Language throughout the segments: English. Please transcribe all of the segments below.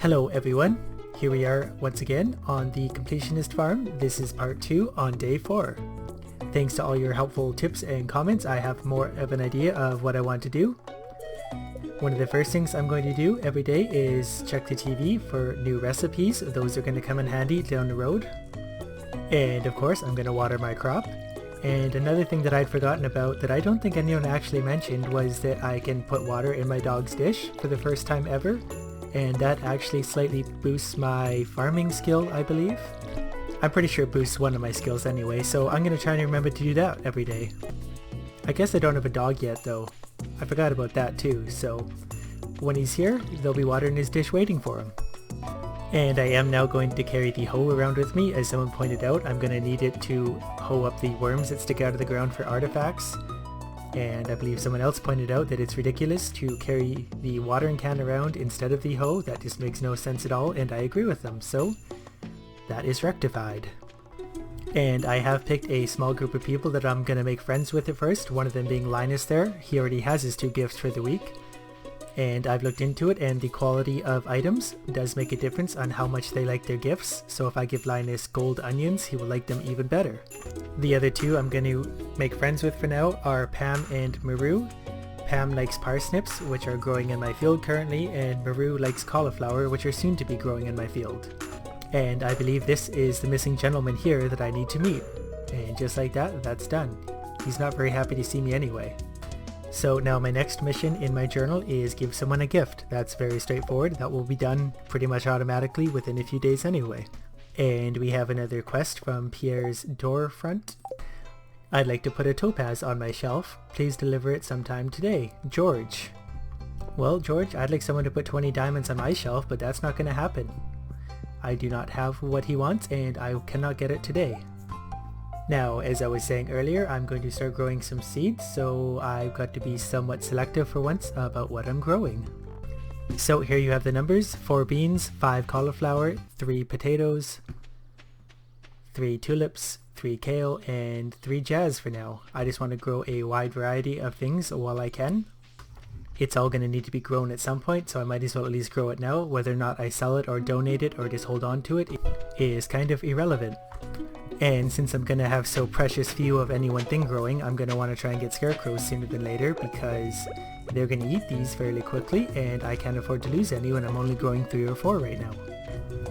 Hello everyone, here we are once again on the Completionist farm. This is part 2 on day 4. Thanks to all your helpful tips and comments, I have more of an idea of what I want to do. One of the first things I'm going to do every day is check the TV for new recipes. Those are going to come in handy down the road. And of course I'm going to water my crop. And another thing that I'd forgotten about that I don't think anyone actually mentioned was that I can put water in my dog's dish for the first time ever. And that actually slightly boosts my farming skill, I believe. I'm pretty sure it boosts one of my skills anyway, so I'm going to try and remember to do that every day. I guess I don't have a dog yet though. I forgot about that too, so when he's here, there'll be water in his dish waiting for him. And I am now going to carry the hoe around with me. As someone pointed out, I'm going to need it to hoe up the worms that stick out of the ground for artifacts. And I believe someone else pointed out that it's ridiculous to carry the watering can around instead of the hoe. That just makes no sense at all, and I agree with them, so that is rectified. And I have picked a small group of people that I'm going to make friends with at first, one of them being Linus there. He already has his 2 gifts for the week. And I've looked into it, and the quality of items does make a difference on how much they like their gifts. So if I give Linus gold onions, he will like them even better. The other 2 I'm going to make friends with for now are Pam and Maru. Pam likes parsnips, which are growing in my field currently, and Maru likes cauliflower, which are soon to be growing in my field. And I believe this is the missing gentleman here that I need to meet. And just like that, that's done. He's not very happy to see me anyway. So now my next mission in my journal is give someone a gift. That's very straightforward. That will be done pretty much automatically within a few days anyway. And we have another quest from Pierre's door front. I'd like to put a topaz on my shelf. Please deliver it sometime today. George. Well, George, I'd like someone to put 20 diamonds on my shelf, but that's not going to happen. I do not have what he wants, and I cannot get it today. Now, as I was saying earlier, I'm going to start growing some seeds, so I've got to be somewhat selective for once about what I'm growing. So here you have the numbers: 4 beans, 5 cauliflower, 3 potatoes, 3 tulips, 3 kale, and 3 jazz for now. I just want to grow a wide variety of things while I can. It's all going to need to be grown at some point, so I might as well at least grow it now. Whether or not I sell it or donate it or just hold on to it is kind of irrelevant. And since I'm going to have so precious few of any one thing growing, I'm going to want to try and get scarecrows sooner than later because they're going to eat these fairly quickly, and I can't afford to lose any when I'm only growing 3 or 4 right now.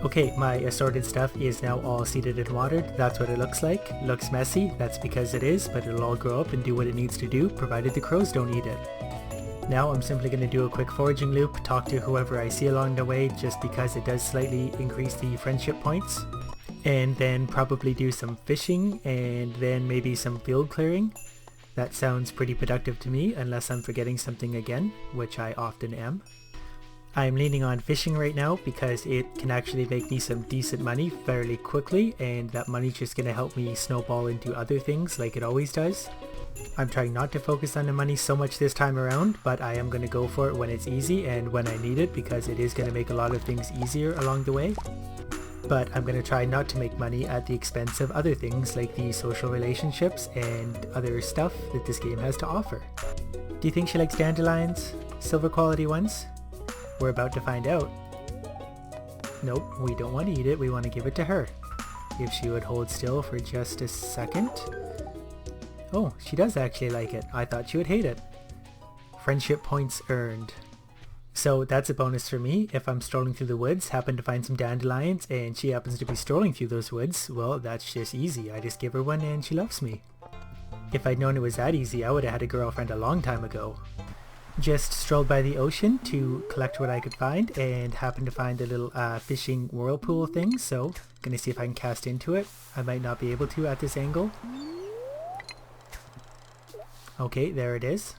Okay, my assorted stuff is now all seeded and watered. That's what it looks like. Looks messy, that's because it is, but it'll all grow up and do what it needs to do, provided the crows don't eat it. Now I'm simply going to do a quick foraging loop, talk to whoever I see along the way just because it does slightly increase the friendship points. And then probably do some fishing and then maybe some field clearing. That sounds pretty productive to me unless I'm forgetting something again, which I often am. I'm leaning on fishing right now because it can actually make me some decent money fairly quickly, and that money's just going to help me snowball into other things like it always does. I'm trying not to focus on the money so much this time around, but I am going to go for it when it's easy and when I need it because it is going to make a lot of things easier along the way. But I'm going to try not to make money at the expense of other things like the social relationships and other stuff that this game has to offer. Do you think she likes dandelions? Silver quality ones? We're about to find out. Nope, we don't want to eat it, we want to give it to her. If she would hold still for just a second. Oh, she does actually like it. I thought she would hate it. Friendship points earned. So that's a bonus for me. If I'm strolling through the woods, happen to find some dandelions, and she happens to be strolling through those woods, well, that's just easy. I just give her one and she loves me. If I'd known it was that easy, I would have had a girlfriend a long time ago. Just strolled by the ocean to collect what I could find, and happened to find a little fishing whirlpool thing, so gonna see if I can cast into it. I might not be able to at this angle. Okay, there it is.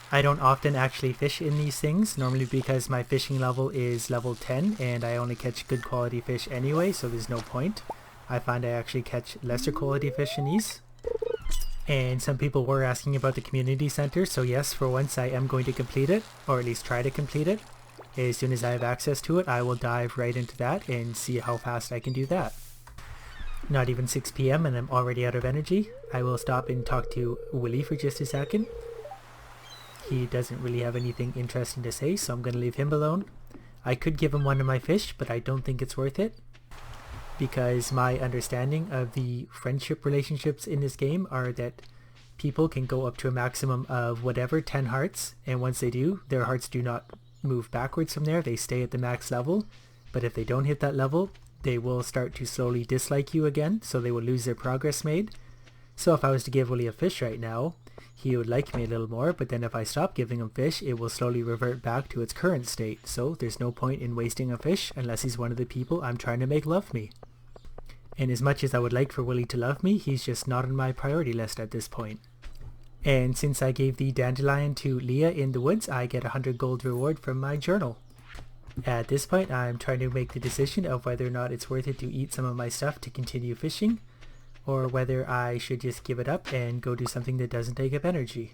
I don't often actually fish in these things, normally because my fishing level is level 10 and I only catch good quality fish anyway, so there's no point. I find I actually catch lesser quality fish in these. And some people were asking about the community center, so yes, for once I am going to complete it, or at least try to complete it. As soon as I have access to it, I will dive right into that and see how fast I can do that. Not even 6 PM and I'm already out of energy. I will stop and talk to Willie for just a second. He doesn't really have anything interesting to say, so I'm going to leave him alone. I could give him one of my fish, but I don't think it's worth it, because my understanding of the friendship relationships in this game are that people can go up to a maximum of whatever, 10 hearts, and once they do, their hearts do not move backwards from there, they stay at the max level. But if they don't hit that level, they will start to slowly dislike you again, so they will lose their progress made. So if I was to give Willie a fish right now, he would like me a little more, but then if I stop giving him fish, it will slowly revert back to its current state. So there's no point in wasting a fish unless he's one of the people I'm trying to make love me. And as much as I would like for Willie to love me, he's just not on my priority list at this point. And since I gave the dandelion to Leah in the woods, I get 100 gold reward from my journal. At this point, I'm trying to make the decision of whether or not it's worth it to eat some of my stuff to continue fishing, or whether I should just give it up and go do something that doesn't take up energy.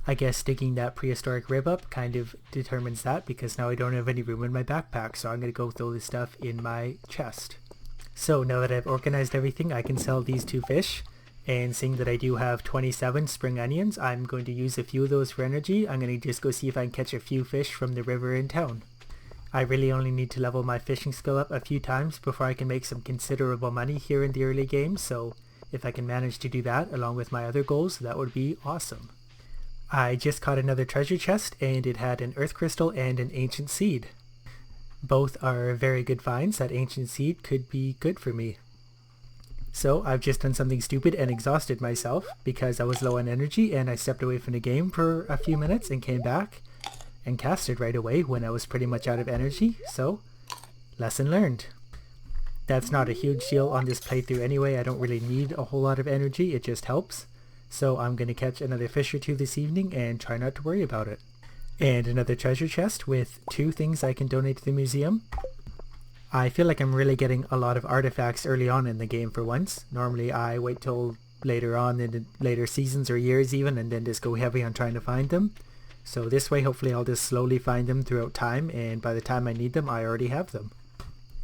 I guess digging that prehistoric rib up kind of determines that, because now I don't have any room in my backpack, so I'm going to go throw this stuff in my chest. So now that I've organized everything, I can sell these 2 fish, and seeing that I do have 27 spring onions, I'm going to use a few of those for energy. I'm going to just go see if I can catch a few fish from the river in town. I really only need to level my fishing skill up a few times before I can make some considerable money here in the early game, so if I can manage to do that along with my other goals, that would be awesome. I just caught another treasure chest, and it had an earth crystal and an ancient seed. Both are very good finds. That ancient seed could be good for me. So I've just done something stupid and exhausted myself because I was low on energy, and I stepped away from the game for a few minutes and came back and casted right away when I was pretty much out of energy, so lesson learned. That's not a huge deal on this playthrough anyway. I don't really need a whole lot of energy, it just helps. So I'm going to catch another fish or 2 this evening and try not to worry about it. And another treasure chest with 2 things I can donate to the museum. I feel like I'm really getting a lot of artifacts early on in the game for once. Normally I wait till later on in the later seasons or years even, and then just go heavy on trying to find them. So this way hopefully I'll just slowly find them throughout time, and by the time I need them I already have them.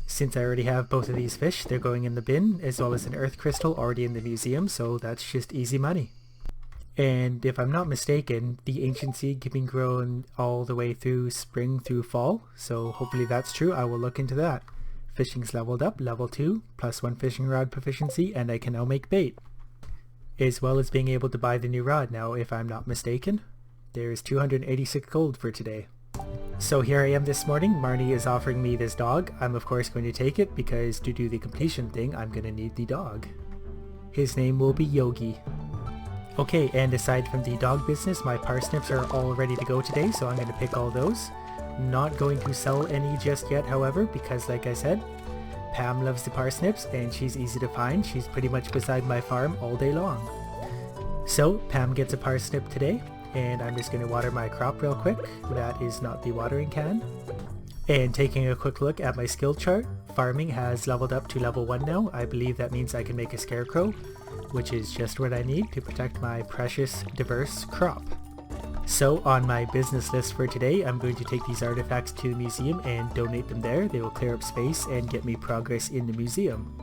Since I already have both of these fish, they're going in the bin, as well as an earth crystal already in the museum, so that's just easy money. And if I'm not mistaken, the ancient seed can be grown all the way through spring through fall, so hopefully that's true. I will look into that. Fishing's leveled up, level 2, plus 1 fishing rod proficiency, and I can now make bait. As well as being able to buy the new rod now, if I'm not mistaken. There's 286 gold for today. So here I am this morning. Marnie is offering me this dog. I'm of course going to take it because to do the completion thing, I'm going to need the dog. His name will be Yogi. Okay, and aside from the dog business, my parsnips are all ready to go today, so I'm going to pick all those. Not going to sell any just yet, however, because like I said, Pam loves the parsnips and she's easy to find. She's pretty much beside my farm all day long. So Pam gets a parsnip today, and I'm just going to water my crop real quick. That is not the watering can. And taking a quick look at my skill chart, farming has leveled up to level 1 now. I believe that means I can make a scarecrow, which is just what I need to protect my precious, diverse crop. So on my business list for today, I'm going to take these artifacts to the museum and donate them there. They will clear up space and get me progress in the museum.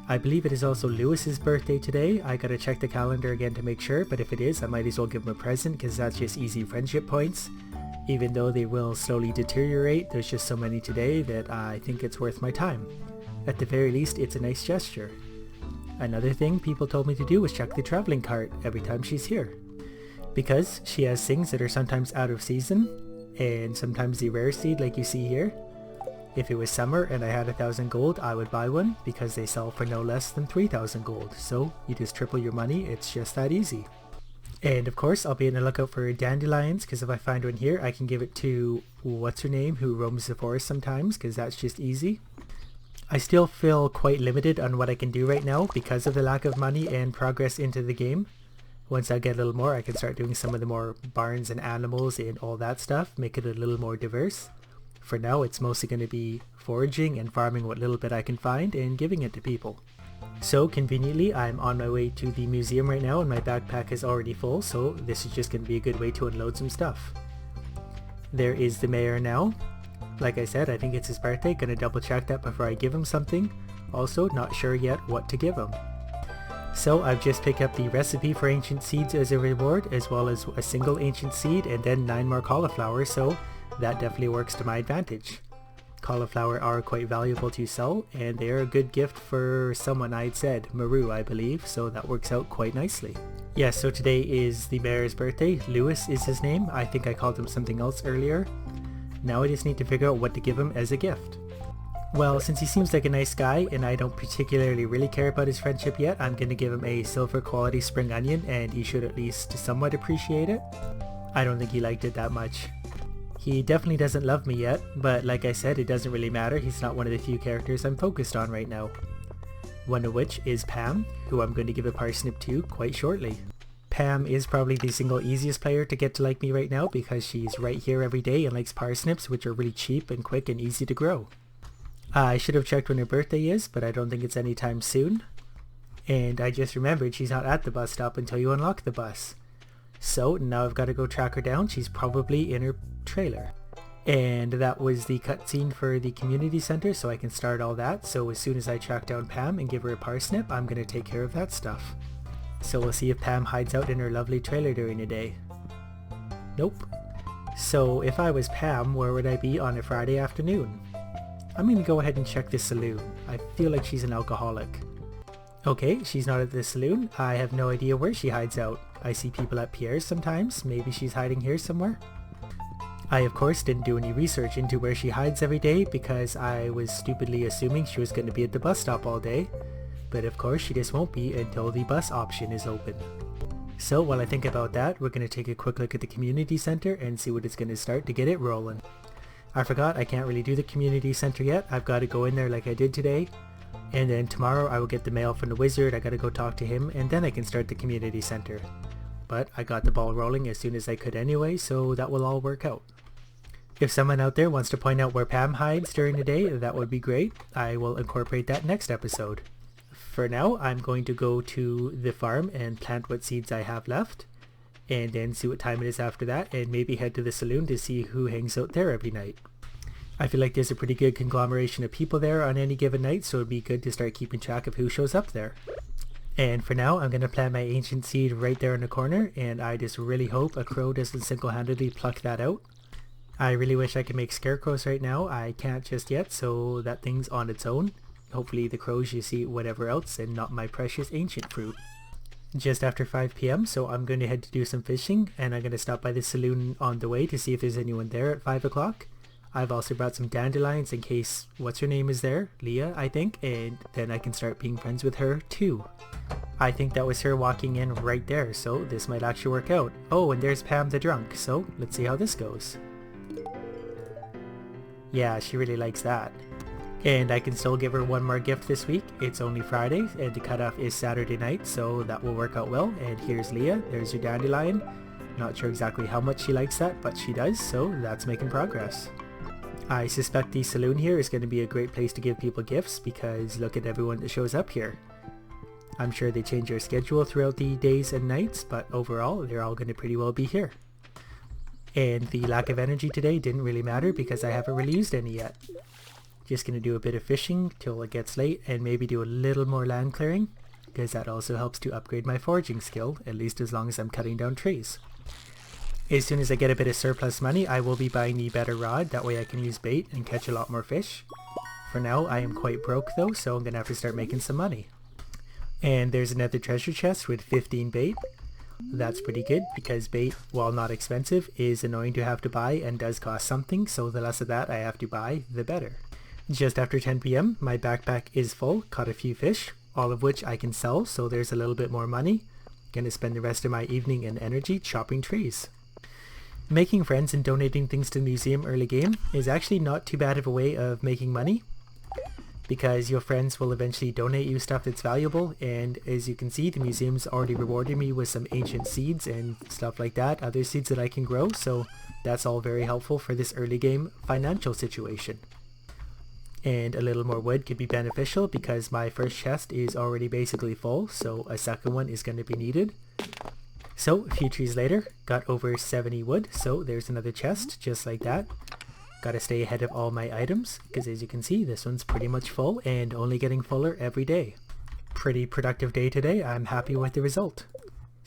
I believe it is also Lewis's birthday today. I gotta check the calendar again to make sure, but if it is, I might as well give him a present because that's just easy friendship points. Even though they will slowly deteriorate, there's just so many today that I think it's worth my time. At the very least, it's a nice gesture. Another thing people told me to do was check the traveling cart every time she's here, because she has things that are sometimes out of season and sometimes the rare seed like you see here. If it was summer and I had 1,000 gold, I would buy one because they sell for no less than 3,000 gold. So you just triple your money, it's just that easy. And of course I'll be on the lookout for dandelions, because if I find one here I can give it to what's her name who roams the forest sometimes, because that's just easy. I still feel quite limited on what I can do right now because of the lack of money and progress into the game. Once I get a little more, I can start doing some of the more barns and animals and all that stuff, make it a little more diverse. For now, it's mostly going to be foraging and farming what little bit I can find and giving it to people. So conveniently, I'm on my way to the museum right now and my backpack is already full, so this is just going to be a good way to unload some stuff. There is the mayor now. Like I said, I think it's his birthday. Gonna double check that before I give him something. Also, not sure yet what to give him. So I've just picked up the recipe for ancient seeds as a reward, as well as a single ancient seed and then 9 more cauliflowers, so that definitely works to my advantage. cauliflower are quite valuable to sell, and they are a good gift for someone. I'd said Maru, I believe, so that works out quite nicely. Yes, so today is the mayor's birthday. Lewis is his name. I think I called him something else earlier. Now I just need to figure out what to give him as a gift. Well, since he seems like a nice guy and I don't particularly really care about his friendship yet, I'm going to give him a silver quality spring onion, and he should at least somewhat appreciate it. I don't think he liked it that much. He definitely doesn't love me yet, but like I said, it doesn't really matter. He's not one of the few characters I'm focused on right now. One of which is Pam, who I'm going to give a parsnip to quite shortly. Pam is probably the single easiest player to get to like me right now because she's right here every day and likes parsnips, which are really cheap and quick and easy to grow. I should have checked when her birthday is, but I don't think it's anytime soon. And I just remembered she's not at the bus stop until you unlock the bus. So now I've got to go track her down. She's probably in her trailer. And that was the cutscene for the community center, so I can start all that. So as soon as I track down Pam and give her a parsnip, I'm going to take care of that stuff. So we'll see if Pam hides out in her lovely trailer during the day. Nope. So if I was Pam, where would I be on a Friday afternoon? I'm going to go ahead and check the saloon. I feel like she's an alcoholic. Okay, she's not at the saloon. I have no idea where she hides out. I see people at Pierre's sometimes. Maybe she's hiding here somewhere. I of course didn't do any research into where she hides every day because I was stupidly assuming she was going to be at the bus stop all day. But of course she just won't be until the bus option is open. So while I think about that, we're going to take a quick look at the community center and see what it's going to start to get it rolling. I forgot I can't really do the community center yet. I've got to go in there like I did today. And then tomorrow I will get the mail from the wizard. I got to go talk to him and then I can start the community center. But I got the ball rolling as soon as I could anyway, so that will all work out. If someone out there wants to point out where Pam hides during the day, that would be great. I will incorporate that next episode. For now, I'm going to go to the farm and plant what seeds I have left. And then see what time it is after that, and maybe head to the saloon to see who hangs out there every night. I feel like there's a pretty good conglomeration of people there on any given night, so it'd be good to start keeping track of who shows up there. And for now, I'm going to plant my ancient seed right there in the corner, and I just really hope a crow doesn't single-handedly pluck that out. I really wish I could make scarecrows right now. I can't just yet, so that thing's on its own. Hopefully the crows just eat whatever else and not my precious ancient fruit. Just after 5 p.m, so I'm going to head to do some fishing, and I'm going to stop by the saloon on the way to see if there's anyone there at 5 o'clock. I've also brought some dandelions in case what's her name is there, Leah I think, and then I can start being friends with her too. I think that was her walking in right there, so this might actually work out. Oh, and there's Pam the drunk, so let's see how this goes. Yeah, she really likes that. And I can still give her one more gift this week. It's only Friday and the cutoff is Saturday night, so that will work out well. And here's Leah, there's your dandelion. Not sure exactly how much she likes that, but she does, so that's making progress. I suspect the saloon here is going to be a great place to give people gifts because look at everyone that shows up here. I'm sure they change their schedule throughout the days and nights, but overall they're all going to pretty well be here. And the lack of energy today didn't really matter because I haven't really used any yet. Just going to do a bit of fishing till it gets late and maybe do a little more land clearing because that also helps to upgrade my foraging skill, at least as long as I'm cutting down trees. As soon as I get a bit of surplus money, I will be buying the better rod, that way I can use bait and catch a lot more fish. For now, I am quite broke though, so I'm going to have to start making some money. And there's another treasure chest with 15 bait. That's pretty good because bait, while not expensive, is annoying to have to buy and does cost something, so the less of that I have to buy, the better. Just after 10 p.m, my backpack is full, caught a few fish, all of which I can sell, so there's a little bit more money. Gonna spend the rest of my evening and energy chopping trees. Making friends and donating things to the museum early game is actually not too bad of a way of making money, because your friends will eventually donate you stuff that's valuable, and as you can see, the museum's already rewarded me with some ancient seeds and stuff like that, other seeds that I can grow, so that's all very helpful for this early game financial situation. And a little more wood could be beneficial because my first chest is already basically full, so a second one is going to be needed. So a few trees later, got over 70 wood, so there's another chest just like that. Gotta stay ahead of all my items, because as you can see, this one's pretty much full and only getting fuller every day. Pretty productive day today, I'm happy with the result.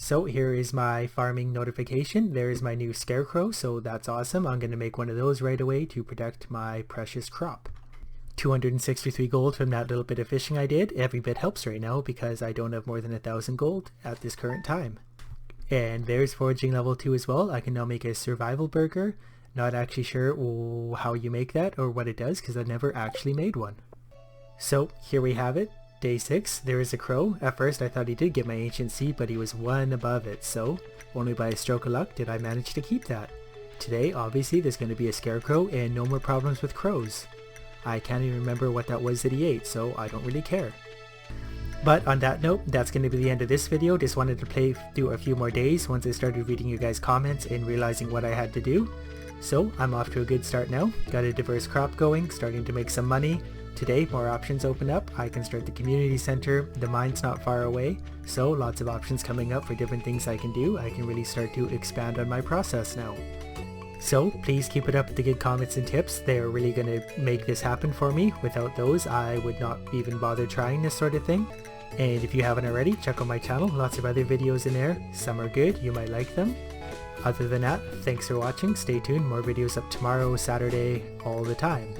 So here is my farming notification. There is my new scarecrow, so that's awesome. I'm going to make one of those right away to protect my precious crop. 263 gold from that little bit of fishing I did. Every bit helps right now because I don't have more than 1,000 gold at this current time. And there's foraging level 2 as well. I can now make a survival burger. Not actually sure how you make that or what it does because I've never actually made one. So here we have it. Day 6, there is a crow. At first I thought he did get my ancient seed, but he was one above it, so only by a stroke of luck did I manage to keep that. Today, obviously, there's going to be a scarecrow and no more problems with crows. I can't even remember what that was that he ate, so I don't really care. But on that note, that's going to be the end of this video. Just wanted to do a few more days once I started reading you guys' comments and realizing what I had to do. So I'm off to a good start now. Got a diverse crop going, starting to make some money. Today, more options open up. I can start the community center. The mine's not far away, so lots of options coming up for different things I can do. I can really start to expand on my process now. So please keep it up with the good comments and tips. They are really going to make this happen for me. Without those, I would not even bother trying this sort of thing. And if you haven't already, check out my channel. Lots of other videos in there. Some are good. You might like them. Other than that, thanks for watching. Stay tuned. More videos up tomorrow, Saturday, all the time.